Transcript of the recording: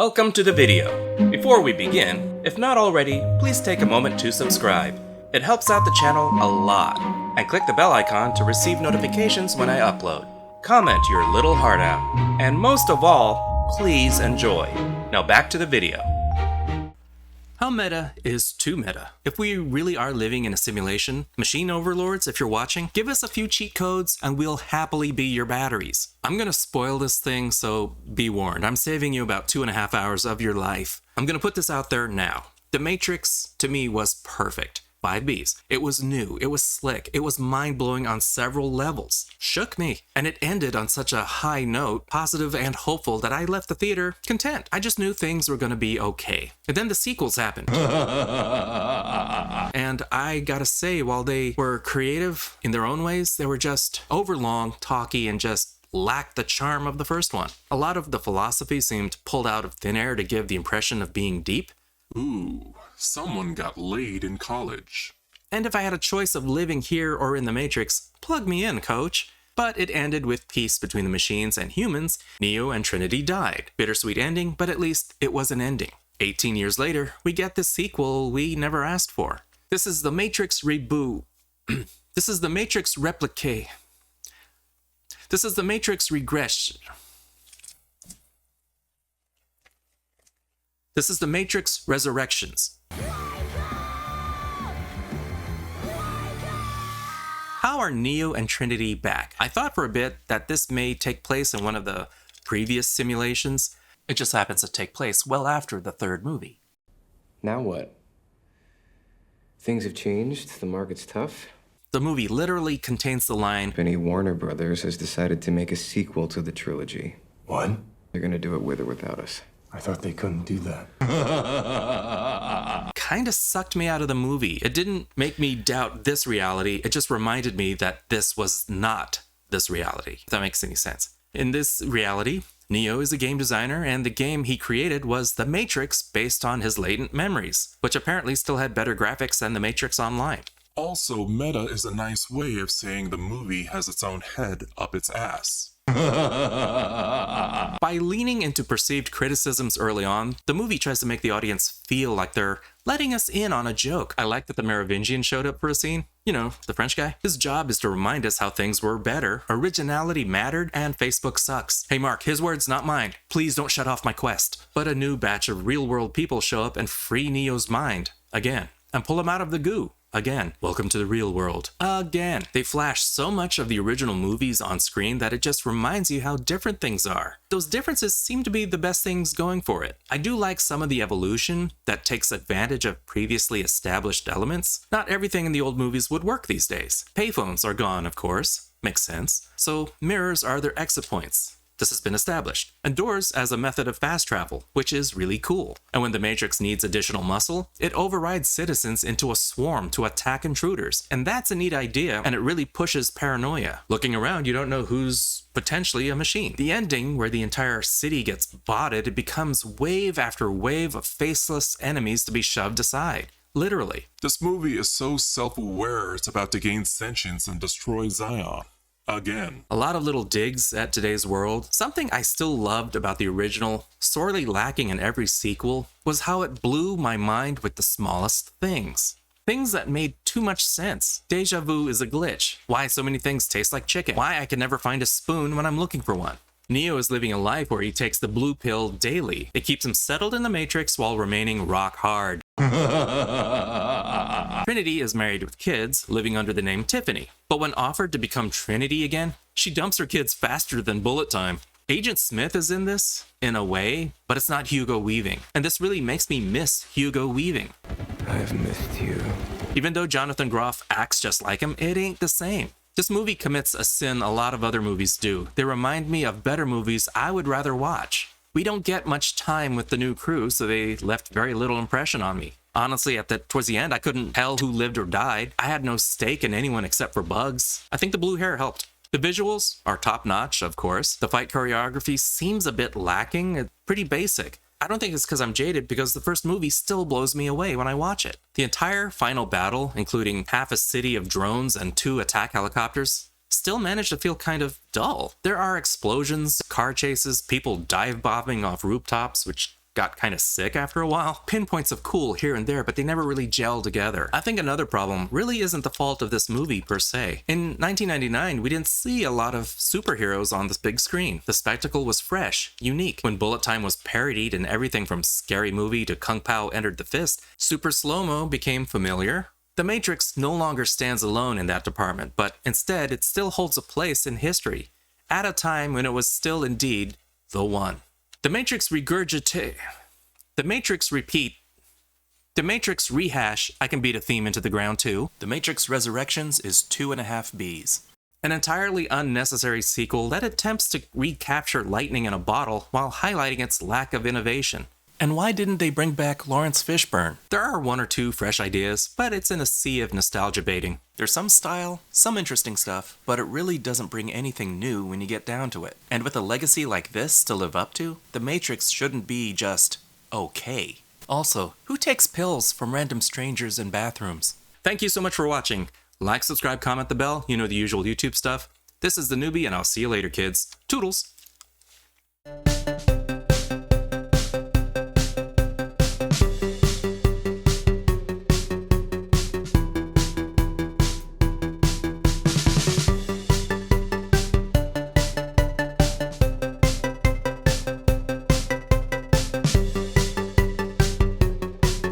Welcome to the video. Before we begin, if not already, please take a moment to subscribe. It helps out the channel a lot. And click the bell icon to receive notifications when I upload. Comment your little heart out. And most of all, please enjoy. Now back to the video. How meta is too meta? If we really are living in a simulation, machine overlords, if you're watching, give us a few cheat codes and we'll happily be your batteries. I'm gonna spoil this thing, so be warned. I'm saving you about 2.5 hours of your life. I'm gonna put this out there now. The Matrix, to me, was perfect. 5 Bs. It was new, it was slick, it was mind-blowing on several levels. Shook me. And it ended on such a high note, positive and hopeful, that I left the theater content. I just knew things were gonna be okay. And then the sequels happened. And I gotta say, while they were creative in their own ways, they were just overlong, talky, and just lacked the charm of the first one. A lot of the philosophy seemed pulled out of thin air to give the impression of being deep. Ooh, someone got laid in college. And if I had a choice of living here or in the Matrix, plug me in, coach. But it ended with peace between the machines and humans. Neo and Trinity died. Bittersweet ending, but at least it was an ending. 18 years later, we get the sequel we never asked for. This is the Matrix reboot. This is the Matrix replicate. This is the Matrix regression. This is the Matrix Resurrections. How are Neo and Trinity back? I thought for a bit that this may take place in one of the previous simulations. It just happens to take place well after the third movie. Now what? Things have changed, the market's tough. The movie literally contains the line, Warner Brothers has decided to make a sequel to the trilogy. What? They're gonna do it with or without us. I thought they couldn't do that. Kinda sucked me out of the movie. It didn't make me doubt this reality, it just reminded me that this was not this reality, if that makes any sense. In this reality, Neo is a game designer, and the game he created was The Matrix based on his latent memories, which apparently still had better graphics than The Matrix Online. Also, meta is a nice way of saying the movie has its own head up its ass. By leaning into perceived criticisms early on, the movie tries to make the audience feel like they're letting us in on a joke. I like that the Merovingian showed up for a scene. You know, the French guy. His job is to remind us how things were better, originality mattered, and Facebook sucks. Hey Mark, his words, not mine. Please don't shut off my quest. But a new batch of real-world people show up and free Neo's mind. Again. And pull him out of the goo. Again. Welcome to the real world. Again. They flash so much of the original movies on screen that it just reminds you how different things are. Those differences seem to be the best things going for it. I do like some of the evolution that takes advantage of previously established elements. Not everything in the old movies would work these days. Payphones are gone, of course. Makes sense. So mirrors are their exit points. This has been established. And doors as a method of fast travel, which is really cool. And when the Matrix needs additional muscle, it overrides citizens into a swarm to attack intruders. And that's a neat idea, and it really pushes paranoia. Looking around, you don't know who's potentially a machine. The ending, where the entire city gets botted, it becomes wave after wave of faceless enemies to be shoved aside. Literally. This movie is so self-aware it's about to gain sentience and destroy Zion. Again. A lot of little digs at today's world. Something I still loved about the original, sorely lacking in every sequel, was how it blew my mind with the smallest things. Things that made too much sense. Deja vu is a glitch. Why so many things taste like chicken. Why I can never find a spoon when I'm looking for one. Neo is living a life where he takes the blue pill daily. It keeps him settled in the Matrix while remaining rock hard. Trinity is married with kids, living under the name Tiffany. But when offered to become Trinity again, she dumps her kids faster than bullet time. Agent Smith is in this, in a way, but it's not Hugo Weaving. And this really makes me miss Hugo Weaving. I've missed you. Even though Jonathan Groff acts just like him, it ain't the same. This movie commits a sin a lot of other movies do. They remind me of better movies I would rather watch. We don't get much time with the new crew, so they left very little impression on me. Honestly, towards the end, I couldn't tell who lived or died. I had no stake in anyone except for Bugs. I think the blue hair helped. The visuals are top-notch, of course. The fight choreography seems a bit lacking. It's pretty basic. I don't think it's because I'm jaded, because the first movie still blows me away when I watch it. The entire final battle, including half a city of drones and 2 attack helicopters, still managed to feel kind of dull. There are explosions, car chases, people dive bombing off rooftops, which got kind of sick after a while. Pinpoints of cool here and there, but they never really gel together. I think another problem really isn't the fault of this movie per se. In 1999, we didn't see a lot of superheroes on the big screen. The spectacle was fresh, unique. When bullet time was parodied and everything from Scary Movie to Kung Pao entered the fist, super slow-mo became familiar. The Matrix no longer stands alone in that department, but instead it still holds a place in history, at a time when it was still indeed the one. The Matrix regurgitate. The Matrix repeat. The Matrix rehash. I can beat a theme into the ground too. The Matrix Resurrections is 2.5 Bs. An entirely unnecessary sequel that attempts to recapture lightning in a bottle while highlighting its lack of innovation. And why didn't they bring back Lawrence Fishburne? There are one or two fresh ideas, but it's in a sea of nostalgia baiting. There's some style, some interesting stuff, but it really doesn't bring anything new when you get down to it. And with a legacy like this to live up to, The Matrix shouldn't be just okay. Also, who takes pills from random strangers in bathrooms? Thank you so much for watching. Like, subscribe, comment the bell, you know the usual YouTube stuff. This is theNewBee, and I'll see you later, kids. Toodles!